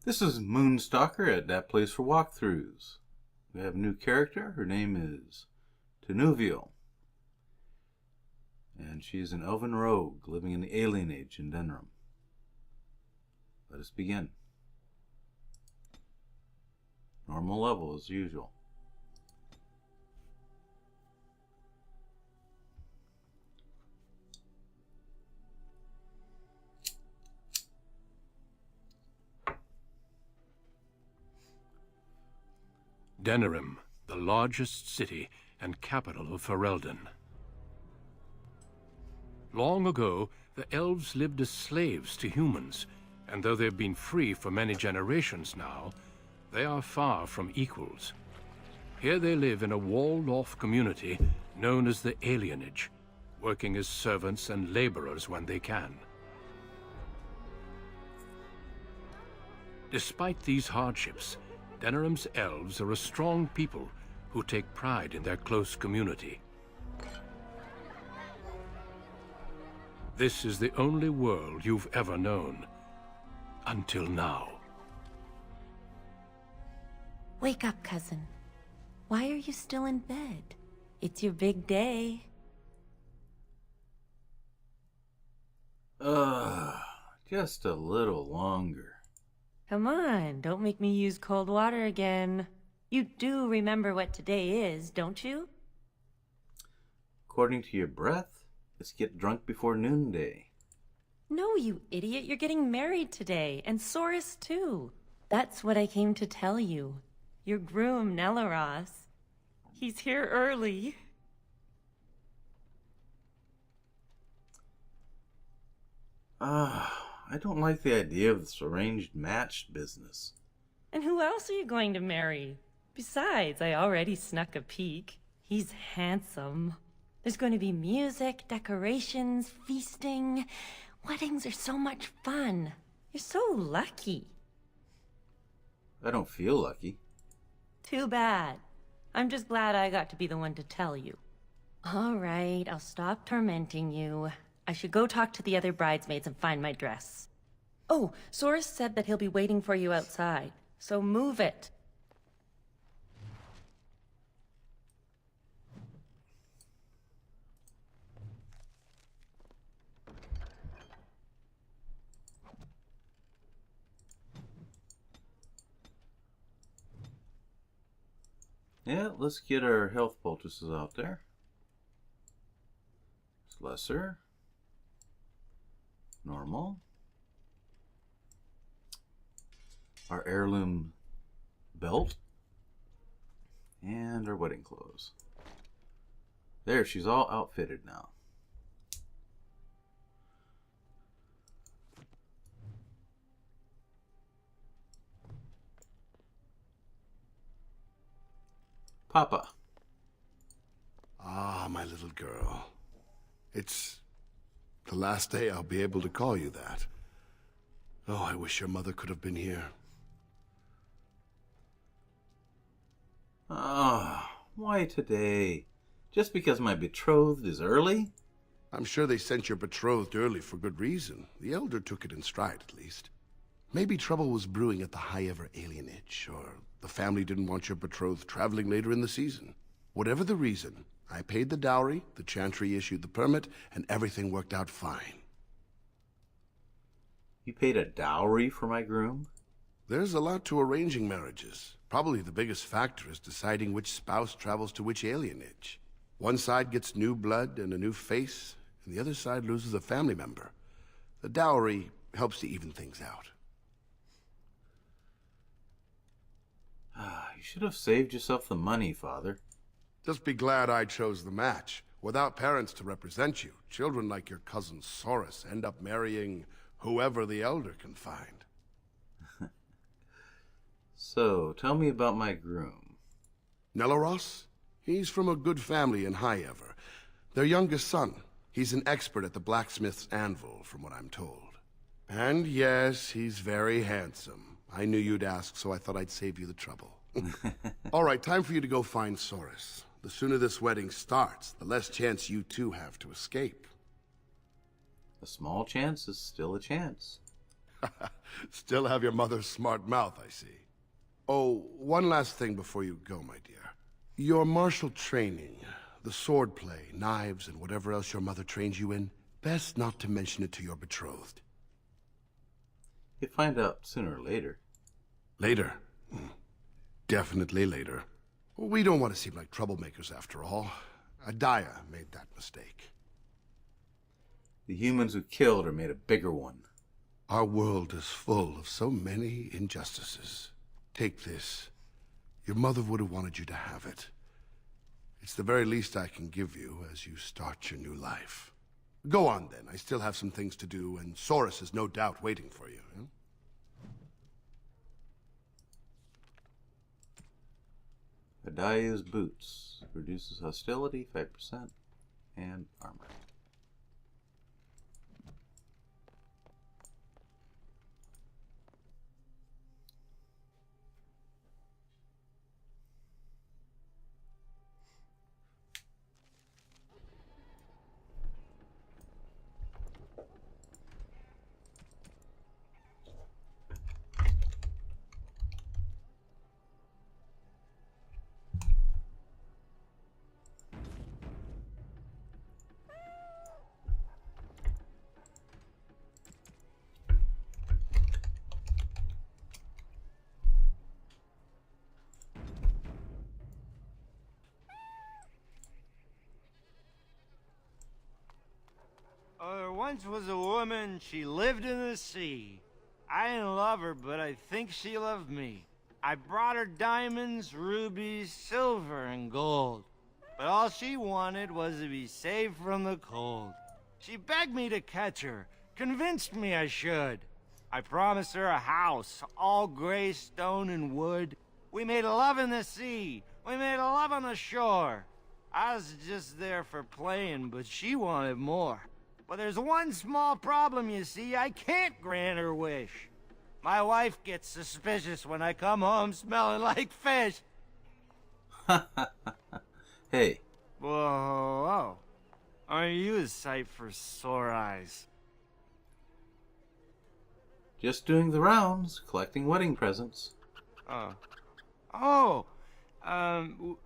This is Moonstalker at that place for walkthroughs. We have a new character. Her name is Tinuvial. And she is an elven rogue living in the Alien Age in Denram. Let us begin. Normal level as usual. Denram, the largest city and capital of Ferelden. Long ago, the elves lived as slaves to humans, and though they've been free for many generations now, they are far from equals. Here they live in a walled-off community known as the Alienage, working as servants and laborers when they can. Despite these hardships, Denram's elves are a strong people who take pride in their close community. This is the only world you've ever known. Until now. Wake up, cousin. Why are you still in bed? It's your big day. Just a little longer. Come on, don't make me use cold water again. You do remember what today is, don't you? According to your breath, let's get drunk before noonday. No, you idiot. You're getting married today, and Soris too. That's what I came to tell you. Your groom, Nelaros. He's here early. I don't like the idea of this arranged match business. And who else are you going to marry? Besides, I already snuck a peek. He's handsome. There's going to be music, decorations, feasting. Weddings are so much fun. You're so lucky. I don't feel lucky. Too bad. I'm just glad I got to be the one to tell you. All right, I'll stop tormenting you. I should go talk to the other bridesmaids and find my dress. Oh, Soris said that he'll be waiting for you outside, so move it. Yeah, let's get our health poultices out there. It's lesser. Normal. Our heirloom belt. And our wedding clothes. There, she's all outfitted now. Papa. Ah, my little girl. It's the last day I'll be able to call you that. Oh, I wish your mother could have been here. Why today? Just because my betrothed is early? I'm sure they sent your betrothed early for good reason. The Elder took it in stride, at least. Maybe trouble was brewing at the High-Ever Alienage, or the family didn't want your betrothed traveling later in the season. Whatever the reason, I paid the dowry, the Chantry issued the permit, and everything worked out fine. You paid a dowry for my groom? There's a lot to arranging marriages. Probably the biggest factor is deciding which spouse travels to which alienage. One side gets new blood and a new face, and the other side loses a family member. The dowry helps to even things out. You should have saved yourself the money, Father. Just be glad I chose the match. Without parents to represent you, children like your cousin Soris end up marrying whoever the Elder can find. So, tell me about my groom. Nelaros? He's from a good family in High-Ever. Their youngest son. He's an expert at the blacksmith's anvil, from what I'm told. And yes, he's very handsome. I knew you'd ask, so I thought I'd save you the trouble. All right, time for you to go find Soris. The sooner this wedding starts, the less chance you two have to escape. A small chance is still a chance. Still have your mother's smart mouth, I see. Oh, one last thing before you go, my dear. Your martial training, the sword play, knives, and whatever else your mother trains you in, best not to mention it to your betrothed. You'll find out sooner or later. Later? Definitely later. We don't want to seem like troublemakers after all. Adaya made that mistake. The humans who killed her made a bigger one. Our world is full of so many injustices. Take this. Your mother would have wanted you to have it. It's the very least I can give you as you start your new life. Go on then. I still have some things to do, and Saurus is no doubt waiting for you. Huh? Adaya's boots. Reduces hostility 5% and armor. There once was a woman, she lived in the sea. I didn't love her, but I think she loved me. I brought her diamonds, rubies, silver, and gold. But all she wanted was to be saved from the cold. She begged me to catch her, convinced me I should. I promised her a house, all gray stone and wood. We made love in the sea, we made love on the shore. I was just there for playing, but she wanted more. But there's one small problem, you see. I can't grant her wish. My wife gets suspicious when I come home smelling like fish. Hey. Whoa. Aren't you a sight for sore eyes? Just doing the rounds, collecting wedding presents.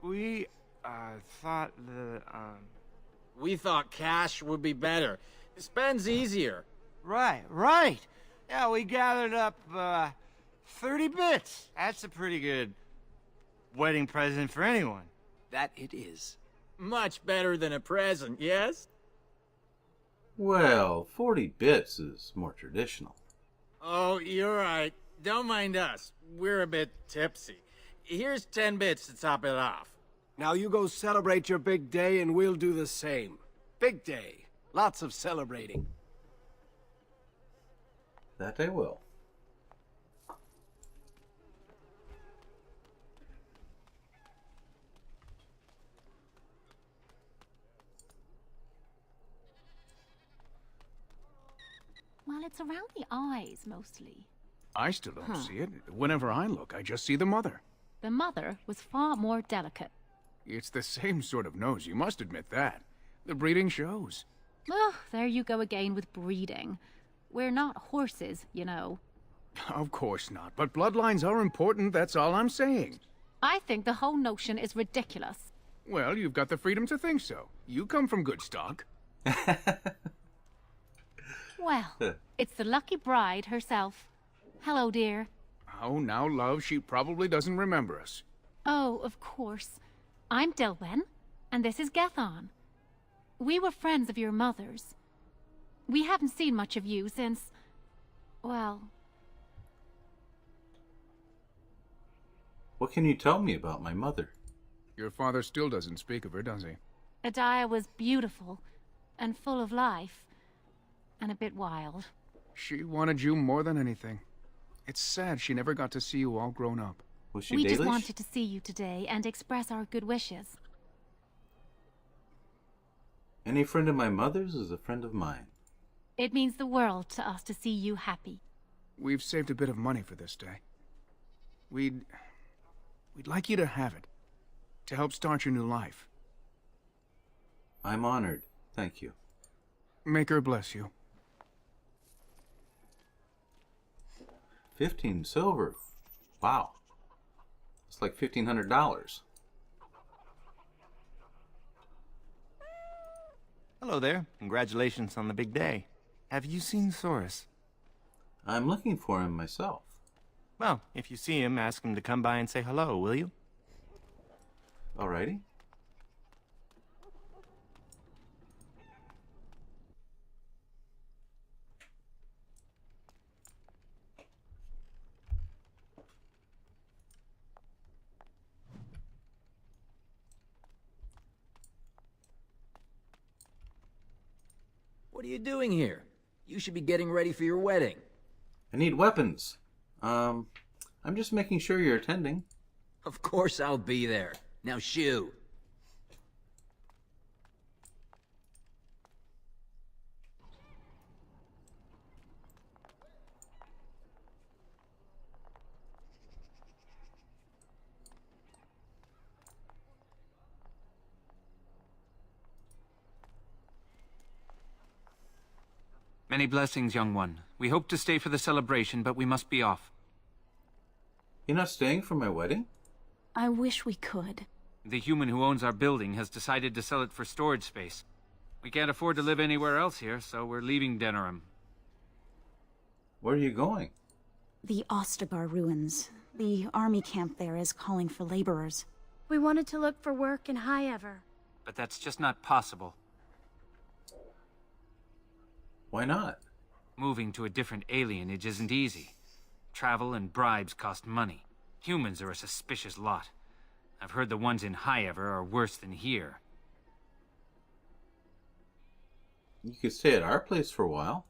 We thought that, We thought cash would be better. Spend's easier. Right. Yeah, we gathered up, 30 bits. That's a pretty good wedding present for anyone. That it is. Much better than a present, yes? Well, 40 bits is more traditional. Oh, you're right. Don't mind us. We're a bit tipsy. Here's 10 bits to top it off. Now you go celebrate your big day and we'll do the same. Big day. Lots of celebrating. That I will. Well, it's around the eyes, mostly. I still don't see it. Whenever I look, I just see the mother. The mother was far more delicate. It's the same sort of nose, you must admit that. The breeding shows. Oh, there you go again with breeding. We're not horses, you know. Of course not, but bloodlines are important, that's all I'm saying. I think the whole notion is ridiculous. Well, you've got the freedom to think so. You come from good stock. Well, it's the lucky bride herself. Hello, dear. Oh, now, love, she probably doesn't remember us. Oh, of course. I'm Dilwen, and this is Gethon. We were friends of your mother's. We haven't seen much of you since... well... What can you tell me about my mother? Your father still doesn't speak of her, does he? Adaya was beautiful, and full of life, and a bit wild. She wanted you more than anything. It's sad she never got to see you all grown up. Was she We Dalish? just wanted to see you today and express our good wishes. Any friend of my mother's is a friend of mine. It means the world to us to see you happy. We've saved a bit of money for this day. We'd like you to have it. To help start your new life. I'm honored. Thank you. Make her bless you. 15 silver. Wow. It's like $1,500. Hello there. Congratulations on the big day. Have you seen Soros? I'm looking for him myself. Well, if you see him, ask him to come by and say hello, will you? Alrighty. What are you doing here? You should be getting ready for your wedding. I need weapons. I'm just making sure you're attending. Of course I'll be there. Now shoo. Many blessings, young one. We hope to stay for the celebration, but we must be off. You're not staying for my wedding? I wish we could. The human who owns our building has decided to sell it for storage space. We can't afford to live anywhere else here, so we're leaving Denerim. Where are you going? The Ostagar ruins. The army camp there is calling for laborers. We wanted to look for work in High-Ever. But that's just not possible. Why not? Moving to a different alienage isn't easy. Travel and bribes cost money. Humans are a suspicious lot. I've heard the ones in High-Ever are worse than here. You could stay at our place for a while.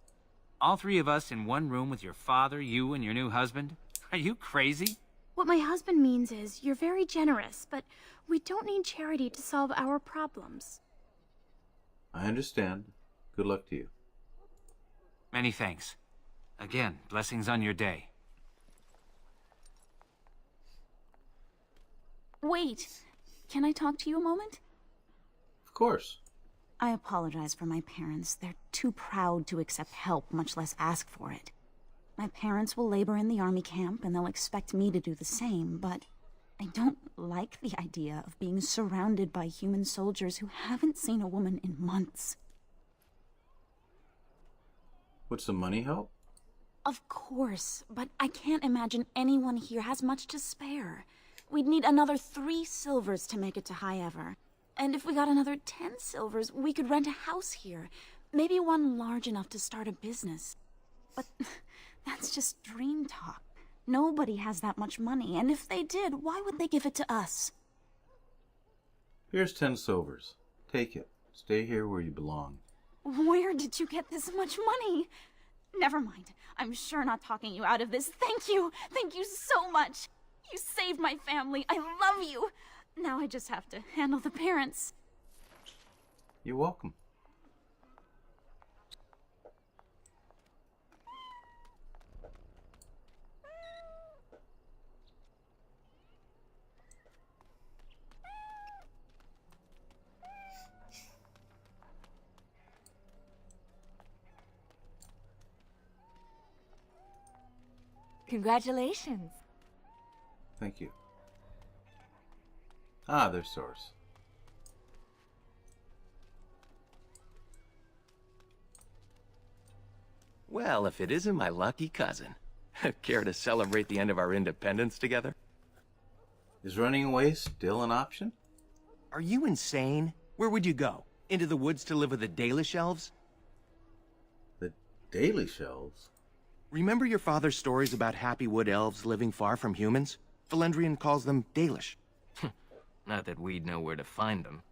All three of us in one room with your father, you, and your new husband? Are you crazy? What my husband means is, you're very generous, but we don't need charity to solve our problems. I understand. Good luck to you. Many thanks. Again, blessings on your day. Wait! Can I talk to you a moment? Of course. I apologize for my parents. They're too proud to accept help, much less ask for it. My parents will labor in the army camp, and they'll expect me to do the same, but I don't like the idea of being surrounded by human soldiers who haven't seen a woman in months. Would some money help? Of course, but I can't imagine anyone here has much to spare. We'd need another 3 silvers to make it to High-Ever. And if we got another 10 silvers, we could rent a house here. Maybe one large enough to start a business. But that's just dream talk. Nobody has that much money, and if they did, why would they give it to us? Here's 10 silvers. Take it. Stay here where you belong. Where did you get this much money? Never mind. I'm sure not talking you out of this. Thank you. Thank you so much. You saved my family. I love you. Now I just have to handle the parents. You're welcome. Congratulations. Thank you. Ah, there's Source. Well, if it isn't my lucky cousin. Care to celebrate the end of our independence together? Is running away still an option? Are you insane? Where would you go? Into the woods to live with the Dalish elves? The Dalish elves? Remember your father's stories about happy wood elves living far from humans? Felendrian calls them Dalish. Not that we'd know where to find them.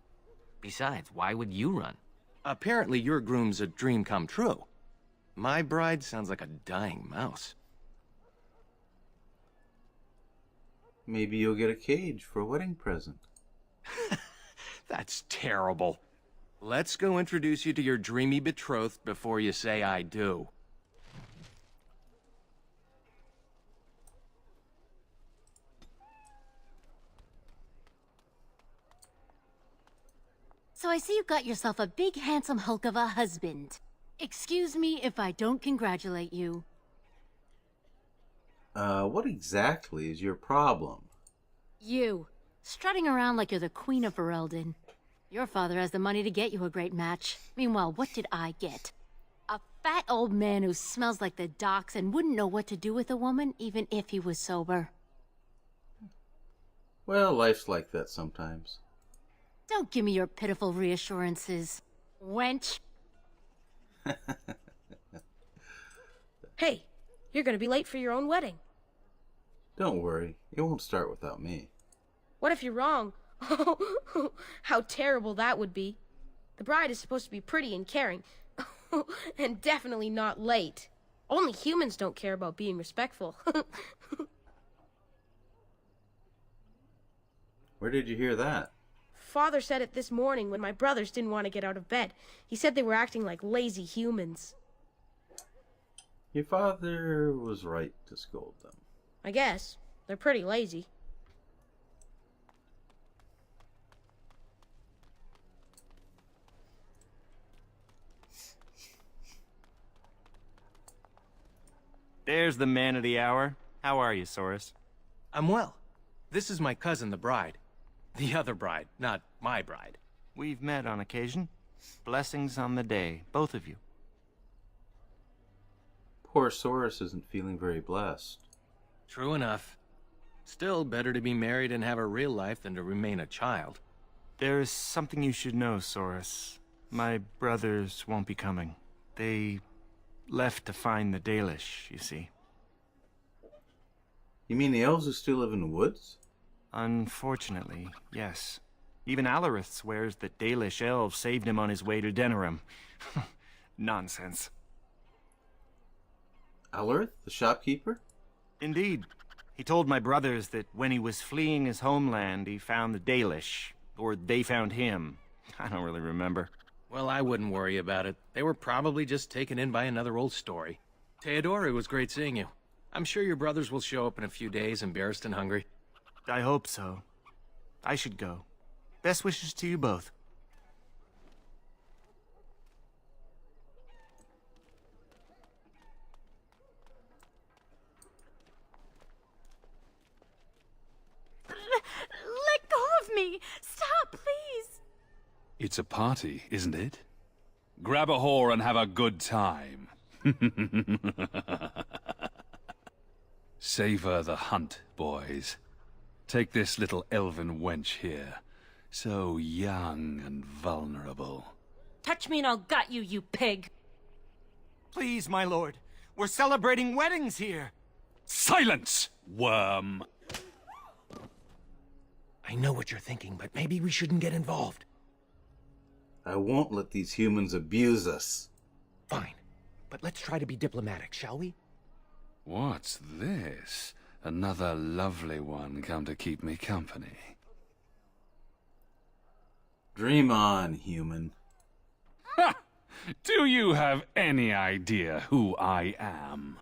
Besides, why would you run? Apparently your groom's a dream come true. My bride sounds like a dying mouse. Maybe you'll get a cage for a wedding present. That's terrible. Let's go introduce you to your dreamy betrothed before you say I do. So I see you got yourself a big handsome hulk of a husband. Excuse me if I don't congratulate you. What exactly is your problem? You, strutting around like you're the queen of Ferelden. Your father has the money to get you a great match. Meanwhile, what did I get? A fat old man who smells like the docks and wouldn't know what to do with a woman, even if he was sober. Well, life's like that sometimes. Don't give me your pitiful reassurances, wench. Hey, you're gonna be late for your own wedding. Don't worry, it won't start without me. What if you're wrong? How terrible that would be. The bride is supposed to be pretty and caring, and definitely not late. Only humans don't care about being respectful. Where did you hear that? Father said it this morning when my brothers didn't want to get out of bed. He said they were acting like lazy humans. Your father was right to scold them. I guess. They're pretty lazy. There's the man of the hour. How are you, Soris? I'm well. This is my cousin, the bride. The other bride, not my bride. We've met on occasion. Blessings on the day, both of you. Poor Soris isn't feeling very blessed. True enough. Still, better to be married and have a real life than to remain a child. There's something you should know, Soris. My brothers won't be coming. They left to find the Dalish, you see. You mean the elves who still live in the woods? Unfortunately, yes. Even Alarith swears that Dalish elves saved him on his way to Denerim. Nonsense. Alarith, the shopkeeper? Indeed. He told my brothers that when he was fleeing his homeland, he found the Dalish. Or they found him. I don't really remember. Well, I wouldn't worry about it. They were probably just taken in by another old story. Theodore, it was great seeing you. I'm sure your brothers will show up in a few days, embarrassed and hungry. I hope so. I should go. Best wishes to you both. Let go of me! Stop, please! It's a party, isn't it? Grab a whore and have a good time. Savor the hunt, boys. Take this little elven wench here. So young and vulnerable. Touch me and I'll gut you, you pig! Please, my lord. We're celebrating weddings here. Silence, worm! I know what you're thinking, but maybe we shouldn't get involved. I won't let these humans abuse us. Fine, but let's try to be diplomatic, shall we? What's this? Another lovely one come to keep me company. Dream on, human. Ha! Do you have any idea who I am?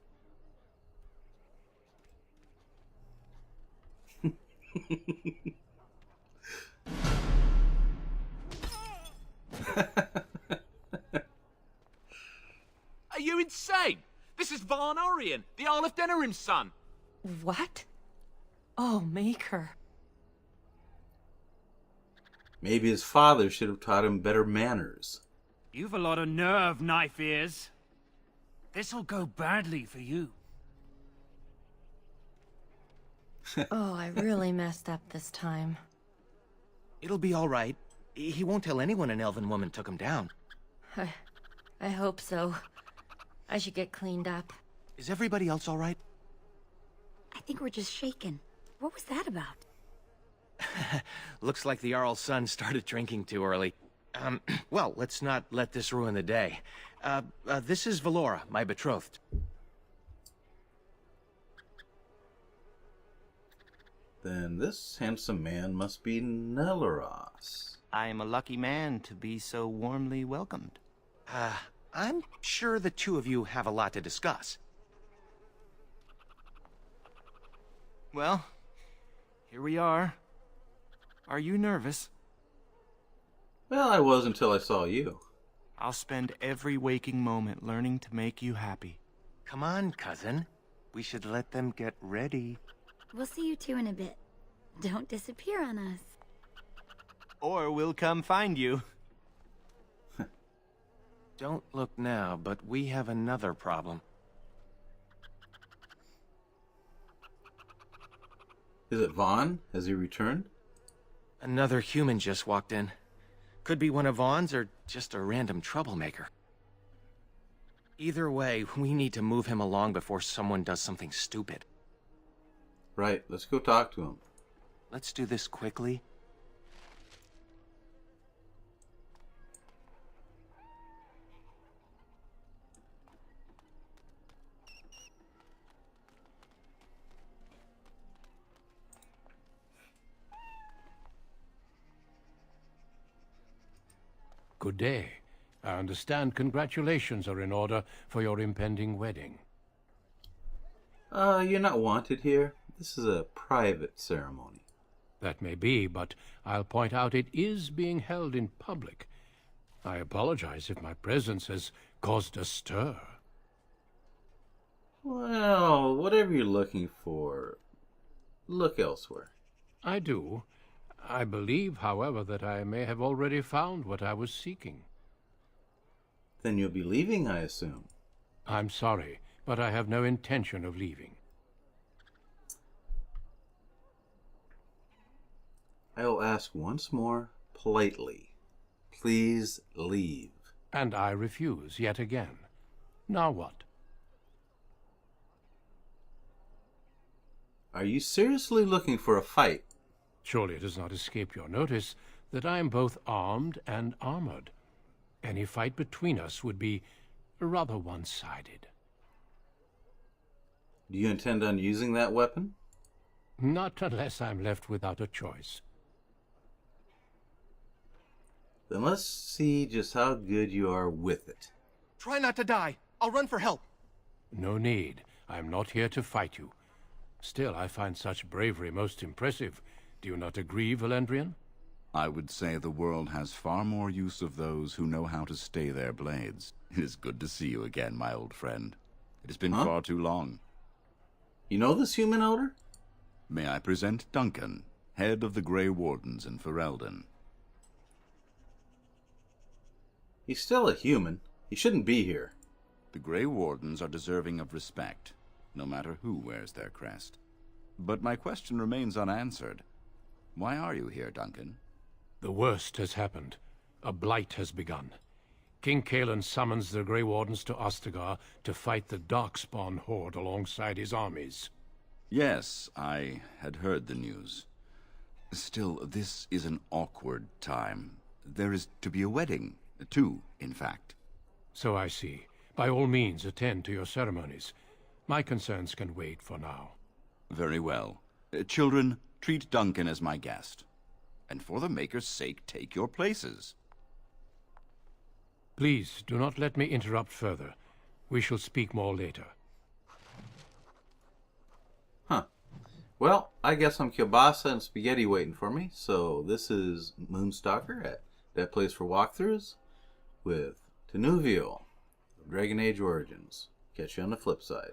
Are you insane? This is Varn Orion, the Earl of Denerim's son. What? Oh, Maker. Maybe his father should have taught him better manners. You've a lot of nerve, knife ears. This'll go badly for you. Oh, I really messed up this time. It'll be all right. He won't tell anyone an elven woman took him down. I hope so. I should get cleaned up. Is everybody else all right? I think we're just shaken. What was that about? Looks like the Jarl's son started drinking too early. Well, let's not let this ruin the day. This is Valora, my betrothed. Then this handsome man must be Neleros. I am a lucky man to be so warmly welcomed. I'm sure the two of you have a lot to discuss. Well, here we are. Are you nervous? Well, I was until I saw you. I'll spend every waking moment learning to make you happy. Come on, cousin. We should let them get ready. We'll see you two in a bit. Don't disappear on us. Or we'll come find you. Don't look now, but we have another problem. Is it Vaughn? Has he returned? Another human just walked in. Could be one of Vaughn's or just a random troublemaker. Either way, we need to move him along before someone does something stupid. Right, let's go talk to him. Let's do this quickly. Good day. I understand congratulations are in order for your impending wedding. You're not wanted here. This is a private ceremony. That may be, but I'll point out it is being held in public. I apologize if my presence has caused a stir. Well, whatever you're looking for, look elsewhere. I do. I believe, however, that I may have already found what I was seeking. Then you'll be leaving, I assume. I'm sorry, but I have no intention of leaving. I will ask once more, politely. Please leave. And I refuse yet again. Now what? Are you seriously looking for a fight? Surely it does not escape your notice that I am both armed and armored. Any fight between us would be rather one-sided. Do you intend on using that weapon? Not unless I'm left without a choice. Then let's see just how good you are with it. Try not to die. I'll run for help. No need. I'm not here to fight you. Still, I find such bravery most impressive. Do you not agree, Valendrian? I would say the world has far more use of those who know how to stay their blades. It is good to see you again, my old friend. It has been far too long. You know this human elder? May I present Duncan, head of the Grey Wardens in Ferelden. He's still a human. He shouldn't be here. The Grey Wardens are deserving of respect, no matter who wears their crest. But my question remains unanswered. Why are you here, Duncan? The worst has happened. A blight has begun. King Cailan summons the Grey Wardens to Ostagar to fight the Darkspawn horde alongside his armies. Yes, I had heard the news. Still, this is an awkward time. There is to be a wedding. Two, in fact. So I see. By all means, attend to your ceremonies. My concerns can wait for now. Very well. Children, treat Duncan as my guest. And for the Maker's sake, take your places. Please, do not let me interrupt further. We shall speak more later. Huh. Well, I guess I'm kielbasa and spaghetti waiting for me. So this is Moonstalker at That Place for Walkthroughs with Tinuvial of Dragon Age Origins. Catch you on the flip side.